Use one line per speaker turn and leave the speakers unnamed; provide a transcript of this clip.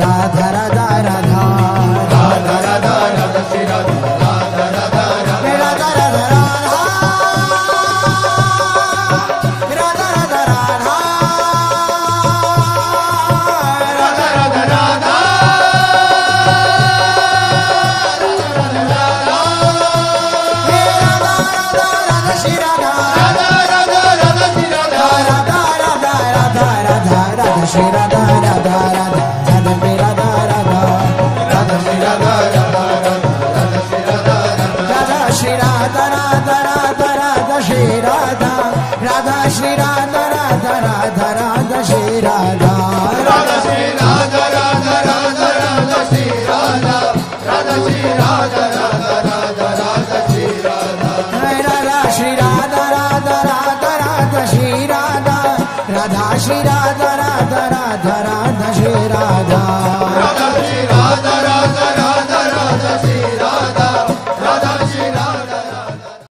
Radha Radha Radha Radha Radha Radha Shri Radha Radha Radha Radha Radha Radha Radha Radha Radha Shri Radha Radha Radha Radha Shri Radha Radha Radha Shri Radha Radha Radha Shri Radha Radha Shri Radha Radha Radha Radha Shri Radha Radha Shri Radha Radha Radha Radha Shri Radha Radha Shri Radha Radha Radha Radha Shri Radha Radha Shri Radha Radha Radha Radha Shri Radha Radha Shri Radha Radha Radha Radha Shri Radha Radha Shri Radha Radha Radha Radha